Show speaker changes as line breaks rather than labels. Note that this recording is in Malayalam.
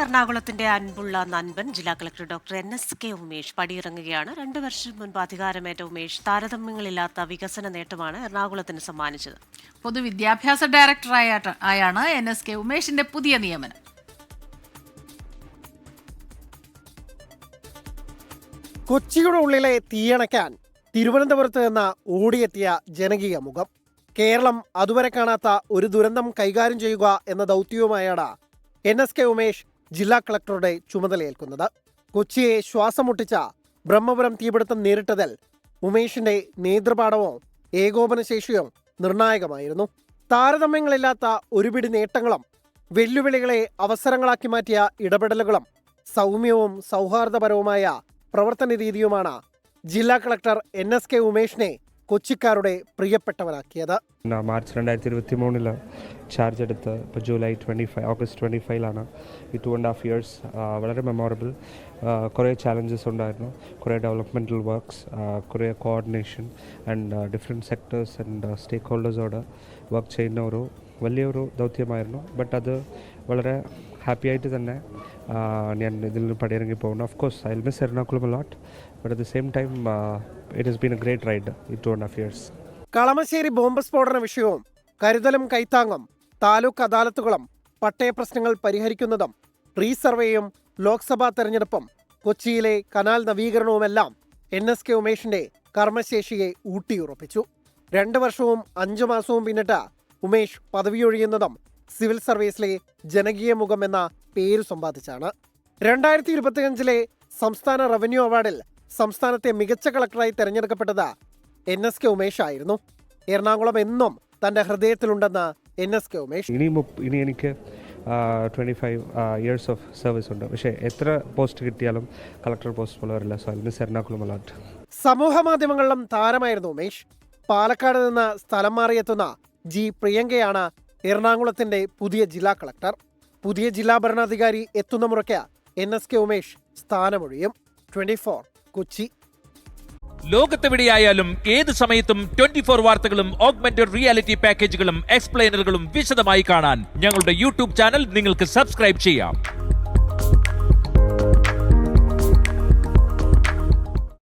എറണാകുളത്തിന്റെ അൻപുള്ള നൻപൻ ജില്ലാ കളക്ടർ ഡോക്ടർ NSK ഉമേഷ് പടിയിറങ്ങുകയാണ്. 2 വർഷം മുൻപ് അധികാരമേറ്റ ഉമേഷ് താരതമ്യങ്ങളില്ലാത്ത വികസന നേട്ടമാണ് എറണാകുളത്തിന് സമ്മാനിച്ചത്.
പൊതുവിദ്യാഭ്യാസ ഡയറക്ടറായാണ് NSK ഉമേഷിന്റെ പുതിയ നിയമനം.
കൊച്ചിയുടെ ഉള്ളിലെ തീയണയ്ക്കാൻ തിരുവനന്തപുരത്ത് നിന്ന് ഓടിയെത്തിയ ജനകീയ മുഖം. കേരളം അതുവരെ കാണാത്ത ഒരു ദുരന്തം കൈകാര്യം ചെയ്യുക എന്ന ദൗത്യവുമായാണ് NSK ഉമേഷ് ജില്ലാ കളക്ടറുടെ ചുമതലയേൽക്കുന്നത്. കൊച്ചിയെ ശ്വാസം മുട്ടിച്ച ബ്രഹ്മപുരം തീപിടുത്തം നേരിട്ടതിൽ ഉമേഷിന്റെ നേതൃപാടവവും ഏകോപനശേഷിയും നിർണായകമായിരുന്നു. താരതമ്യങ്ങളില്ലാത്ത ഒരുപിടി നേട്ടങ്ങളും വെല്ലുവിളികളെ അവസരങ്ങളാക്കി മാറ്റിയ ഇടപെടലുകളും സൗമ്യവും സൗഹാർദ്ദപരവുമായ പ്രവർത്തന രീതിയുമാണ് ജില്ലാ കളക്ടർ NSK ഉമേഷിനെ കൊച്ചിക്കാരുടെ പ്രിയപ്പെട്ടവരാക്കിയത്.
മാർച്ച് 2023 ചാർജ് എടുത്ത് ഇപ്പോൾ ഓഗസ്റ്റ് 25 ഈ 2.5 years വളരെ മെമ്മോറബിൾ. കുറേ ചാലഞ്ചസ് ഉണ്ടായിരുന്നു, കുറേ ഡെവലപ്മെൻറ്റൽ വർക്ക്സ്, കുറേ coordination and different sectors and സ്റ്റേക്ക് ഹോൾഡേഴ്സോട് വർക്ക് ചെയ്യുന്ന ഒരു വലിയൊരു ദൗത്യമായിരുന്നു. ബട്ട് അത് വളരെ ഹാപ്പി ആയിട്ട് തന്നെ ഞാൻ ഇതിൽ നിന്ന് പടിയിറങ്ങി പോകുന്നു. Of course I will miss Ernakulam a lot, but at the same time it has been a great ride in 2.5 years.
Kalamassery bomb സ്ഫോടന വിഷയവും കരുതലും കൈത്താങ്ങും താലൂക്ക് അദാലത്തുകളും പട്ടയ പ്രശ്നങ്ങൾ പരിഹരിക്കുന്നതും റീസർവേയും ലോക്സഭാ തെരഞ്ഞെടുപ്പും കൊച്ചിയിലെ കനാൽ നവീകരണവുമെല്ലാം NSK ഉമേഷിന്റെ കർമ്മശേഷിയെ ഊട്ടിയുറപ്പിച്ചു. 2 വർഷവും 5 മാസവും പിന്നിട്ട് ഉമേഷ് പദവിയൊഴിയുന്നതും സിവിൽ സർവീസിലെ ജനകീയ മുഖം എന്ന പേര് സമ്പാദിച്ചാണ്. 2025 സംസ്ഥാന റവന്യൂ അവാർഡിൽ സംസ്ഥാനത്തെ മികച്ച കളക്ടറായി തെരഞ്ഞെടുക്കപ്പെട്ടത് NSK ഉമേഷ് ആയിരുന്നു. എറണാകുളം എന്നും തന്റെ ഹൃദയത്തിലുണ്ടെന്ന് NSK ഉമേഷ്.
ഇനി എനിക്ക് 25 years ഓഫ് സർവീസ് ഉണ്ട്. പക്ഷേ എത്ര പോസ്റ്റ് കിട്ടിയാലും കളക്ടർ പോസ്റ്റ് പോലെ വരില്ല. So I miss Ernakulam a lot.
സമൂഹ മാധ്യമങ്ങളിലും താരമായിരുന്നു ഉമേഷ്. പാലക്കാട് നിന്ന് സ്ഥലം മാറിയെത്തുന്ന പ്രിയങ്കയാണ് എറണാകുളത്തിന്റെ പുതിയ ജില്ലാ കളക്ടർ. പുതിയ ജില്ലാ ഭരണാധികാരി എത്തുന്ന മുറയ്ക്ക് NSK ഉമേഷ് സ്ഥാനമൊഴിയും. 24 കൊച്ചി.
ലോകത്തെവിടെയായാലും ഏത് സമയത്തും 24 വാർത്തകളും ഓഗ്മെന്റഡ് റിയാലിറ്റി പാക്കേജുകളും എക്സ്പ്ലെയിനറുകളും വിശദമായി കാണാൻ ഞങ്ങളുടെ YouTube ചാനൽ നിങ്ങൾക്ക് സബ്സ്ക്രൈബ് ചെയ്യാം.